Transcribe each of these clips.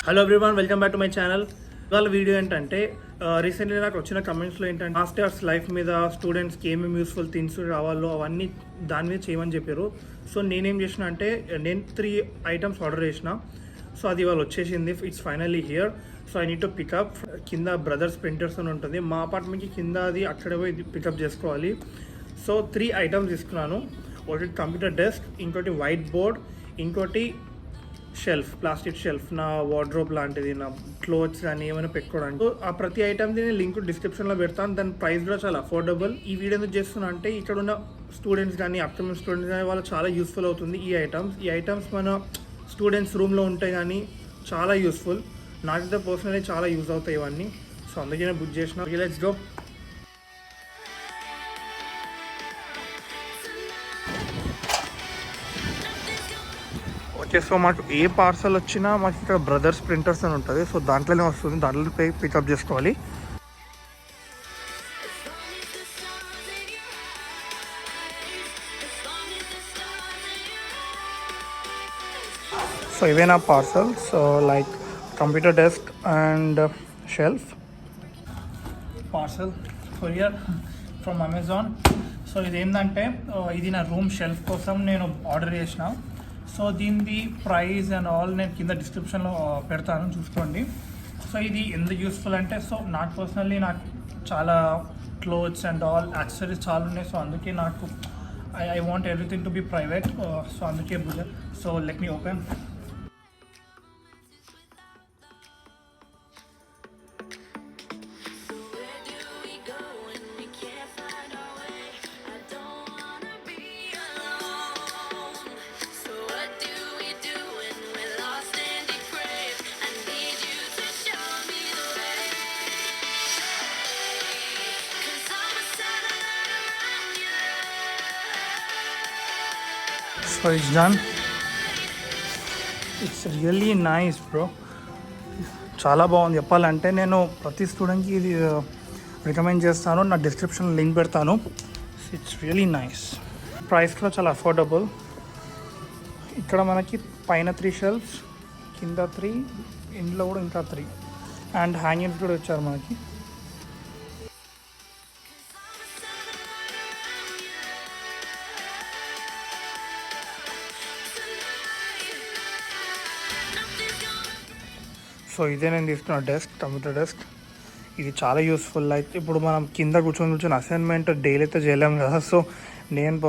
Hello everyone, welcome back to my channel. ఇవాళ video ఏంటంటే recently నాకు వచ్చిన కమెంట్స్లో ఏంటంటే మాస్టర్స్ లైఫ్ మీద స్టూడెంట్స్కి ఏమేమి యూస్ఫుల్ థింగ్స్ రావాలో అవన్నీ దాని మీద చేయమని చెప్పారు. సో నేనేం చేసిన అంటే నేను 3 ఐటమ్స్ ఆర్డర్ చేసిన. సో అది ఇవాళ వచ్చేసింది. It's finally here. So I need to pick up. కింద బ్రదర్స్ ప్రింటర్స్ అని ఉంటుంది మా అపార్ట్మెంట్కి కింద, అది అక్కడే పోయి పికప్ చేసుకోవాలి. సో 3 ఐటమ్స్ తీసుకున్నాను. ఒకటి కంప్యూటర్ డెస్క్, ఇంకోటి వైట్ బోర్డ్, ఇంకోటి షెల్ఫ్, ప్లాస్టిక్ షెల్ఫ్, నా వార్డ్రోబ్ లాంటిది, నా క్లోత్స్ కానీ ఏమైనా పెట్టుకోవడానికి. సో ఆ ప్రతి ఐటమ్ది నేను లింక్ డిస్క్రిప్షన్లో పెడతాను. దాని ప్రైస్ కూడా చాలా అఫోర్డబుల్. ఈ వీడియో ఎందుకు చేస్తున్నా అంటే ఇక్కడ ఉన్న స్టూడెంట్స్ కానీ అప్కమింగ్ స్టూడెంట్స్ కానీ వాళ్ళకి చాలా యూస్ఫుల్ అవుతుంది ఈ ఐటమ్స్ మన స్టూడెంట్స్ రూమ్లో ఉంటాయి కానీ చాలా యూస్ఫుల్. నాకైతే పర్సనలీ చాలా యూజ్ అవుతాయి ఇవన్నీ. సో అందుకే నేను బుక్ చేసిన. Let's go. ఓకే, సో మాకు ఏ పార్సల్ వచ్చినా మాకు ఇక్కడ బ్రదర్స్ ప్రింటర్స్ అని ఉంటుంది. సో దాంట్లోనే వస్తుంది, దాంట్లో పోయి పికప్ చేసుకోవాలి. సో ఇవే నా parcel. So like computer desk and shelf parcel courier from Amazon. So ఇదేంటంటే ఇది నా రూమ్ షెల్ఫ్ కోసం నేను ఆర్డర్ చేసిన. సో దీనిది ప్రైస్ అండ్ ఆల్ నేను కింద డిస్క్రిప్షన్లో పెడతాను, చూసుకోండి. సో ఇది ఎందుకు యూస్ఫుల్ అంటే, సో నాకు పర్సనల్లీ నాకు చాలా క్లోత్స్ అండ్ ఆల్ యాక్సెసరీస్ చాలా ఉన్నాయి. సో అందుకే నాకు I want everything to be private. So అందుకే buzzer. So let me open. So it's done. It's really nice, bro. చాలా బాగుంది. చెప్పాలంటే నేను ప్రతి స్టూడెంట్కి ఇది రికమెండ్ చేస్తాను. నా డిస్క్రిప్షన్ లింక్ పెడతాను. It's really nice. ప్రైస్ కూడా చాలా అఫోర్డబుల్. ఇక్కడ మనకి పైన 3 షెల్ఫ్స్, కింద 3, ఇంట్లో కూడా ఇంకా 3 అండ్ హ్యాంగింగ్స్ కూడా వచ్చారు మనకి. సో ఇదే నేను తీసుకున్న డెస్క్, కంప్యూటర్ డెస్క్. ఇది చాలా యూస్ఫుల్. లైక్ ఇప్పుడు మనం కింద కూర్చొని అసైన్మెంట్ డైలీ అయితే చేయలేము కదా. సో నేను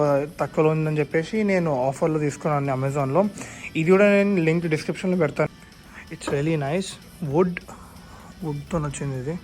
తక్కువలో ఉందని చెప్పేసి నేను ఆఫర్లో తీసుకున్నాను అమెజాన్లో. ఇది కూడా నేను లింక్ డిస్క్రిప్షన్లో పెడతాను. It's really nice. వుడ్తో వచ్చింది ఇది.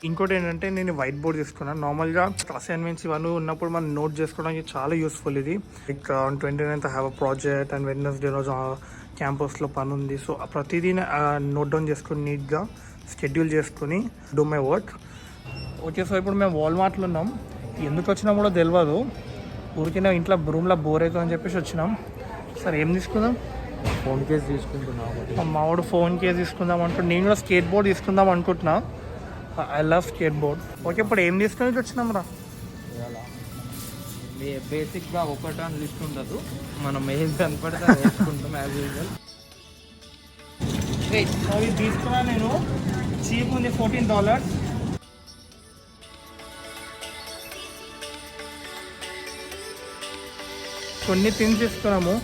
ఇంకోటి ఏంటంటే నేను వైట్ బోర్డ్ తీసుకున్నాను. నార్మల్గా అసైన్మెంట్స్ ఇవన్నీ ఉన్నప్పుడు మనం నోట్ చేసుకోవడానికి చాలా యూస్ఫుల్ ఇది. Like 29th have a project and Wednesday రోజు క్యాంపస్లో పని ఉంది. సో ప్రతిదీ నోట్ డౌన్ చేసుకుని నీట్గా షెడ్యూల్ చేసుకుని do my work. Okay, so ఇప్పుడు మేము వాల్మార్ట్లో ఉన్నాం. ఎందుకు వచ్చినా కూడా తెలియదు. ఊరికినా ఇంట్లో రూమ్లో బోర్ అవుతుందని చెప్పేసి వచ్చినాం. సరే ఏం తీసుకుందాం? ఫోన్ కేస్ తీసుకుంటున్నాం. మావాడు ఫోన్ కేస్ తీసుకుందాం అంటున్నాడు. నేను కూడా స్కేట్ బోర్డ్ తీసుకుందాం అనుకుంటున్నా. I love skateboard. Okay, ఇప్పుడు ఏం తీసుకొని వచ్చినాం రా? బేసిక్గా ఒకటి అని లిస్ట్ ఉండదు, మనం ఏం కనపడితే వేసుకుంటాం యాజ్ యూజువల్. ఇది తీసుకున్నా నేను. చీప్ ఉంది, $14. కొన్ని థింగ్స్ తీసుకున్నాము,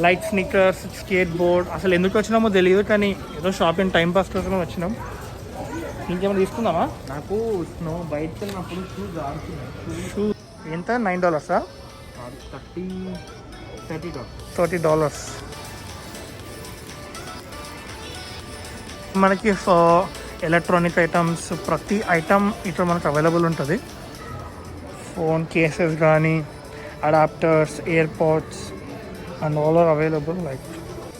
లైక్ స్నికర్స్, స్కేట్ బోర్డ్. అసలు ఎందుకు వచ్చినామో తెలియదు, కానీ ఏదో షాపింగ్ టైం పాస్ కోసం వచ్చినాం. ఇంకేమైనా తీసుకుందామా? నాకు స్నో బయటకు వెళ్ళినప్పుడు షూ ఎంత? $9 $30. మనకి ఎలక్ట్రానిక్ ఐటమ్స్ ప్రతి ఐటమ్ ఇక్కడ మనకు అవైలబుల్ ఉంటుంది. ఫోన్ కేసెస్ కానీ, adapters, AirPods and all are available. Like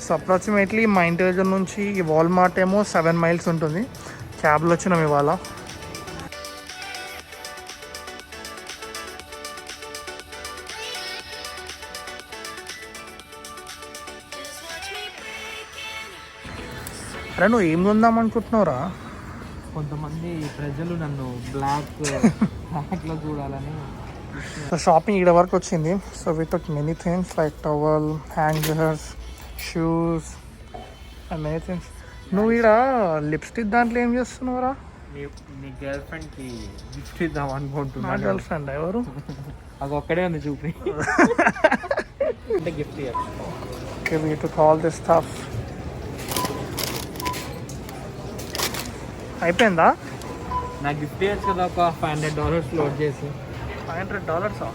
so approximately మా ఇంటి దగ్గర నుంచి ఈ వాల్మార్ట్ ఏమో 7 miles ఉంటుంది. క్యాబ్లో వచ్చినాం ఇవాళ. అరే నువ్వు ఏం కొందాం అనుకుంటున్నావురా? కొంతమంది ప్రజలు నన్ను బ్లాక్లో చూడాలని. సో షాపింగ్ ఇక్కడ వరకు వచ్చింది. So we took many things like towel, hangers, shoes and many things. నువ్వు ఇక్కడ లిప్స్టిక్ దాంట్లో ఏం చేస్తున్నావురా? నీ గర్ల్ ఫ్రెండ్కి గిఫ్ట్ ఇద్దాం నా అనుకుంటున్నా. గర్ల్ ఫ్రెండ్ ఎవరు? అది ఒక్కడే ఉంది చూపి. అంటే గిఫ్ట్ ఇవ్వాలి. Okay, we took all this stuff. అయిపోయిందా? నాకు గిఫ్ట్ ఇవ్వచ్చు కదా, ఒక $500 లోడ్ చేసి. $500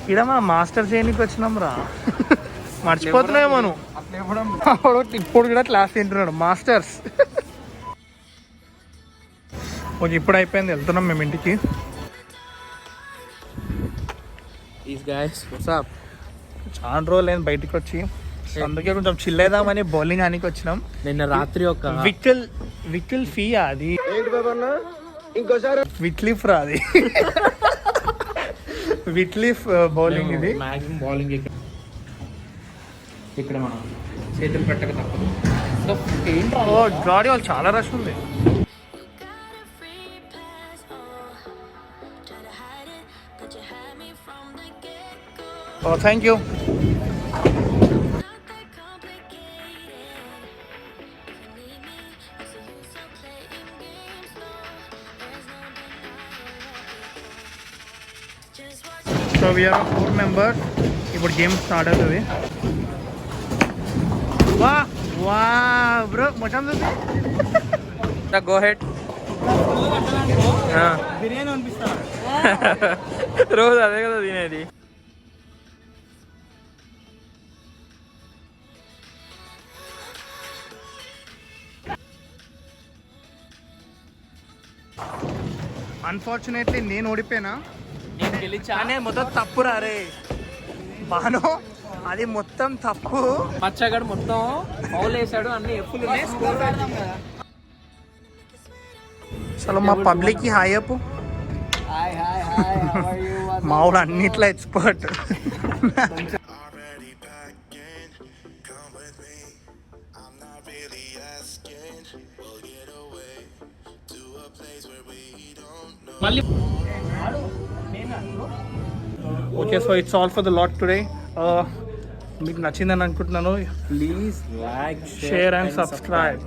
ఇక్కడ మా మాస్టర్ చేయడానికి వచ్చినాం రా. మర్చిపోతున్నాయేమో నువ్వు. అట్లా ఇవ్వడం ఇప్పుడు కూడా క్లాస్ తింటున్నాడు మాస్టర్స్. ఓకే, ఇప్పుడు అయిపోయింది, వెళ్తున్నాం మేము ఇంటికి. Is guys what's up. చాలా రోజులు అయింది బయటికి వచ్చి, సో అందుకే కొంచెం చిల్ అవుదామని బౌలింగ్ ఆనికి వచ్చినాం. నిన్న రాత్రి ఒక వికిల్ ఫీ అది విక్లిఫ్ రా, అది విక్లిఫ్ బౌలింగ్. ఇది మ్యాక్సిమం బౌలింగ్ ఇక్కడ మనం చేతులు పెట్టక తప్పదు. ఓ గాడి వాళ్ళు చాలా రష్ ఉంది. Oh thank you. So we are 4 members. ఇప్పుడు గేమ్ స్టార్ట్ అవుతుంది. వా వా బ్రో మొత్తం గో హెడ్. బిర్యానీ అనిపిస్తా రోజు అదే కదా తినేది. అన్ఫార్చునేట్లీ నేను ఓడిపోయినా. నేను గెలిచా. అనే మొత్తం తప్పు రే బాను, అది మొత్తం తప్పు. మచ్చగాడు మొత్తం ఫౌల్ వేసాడు, అన్ని ఎప్పులు ఉన్నాయి. స్కోర్ చలో మా పబ్లిక్ కి హాయ్ అప్పు. మావుడు అన్నిట్లో expert. Okay, so it's all for the lot today. మీకు నచ్చిందని అనుకుంటున్నాను. Please like, share and subscribe.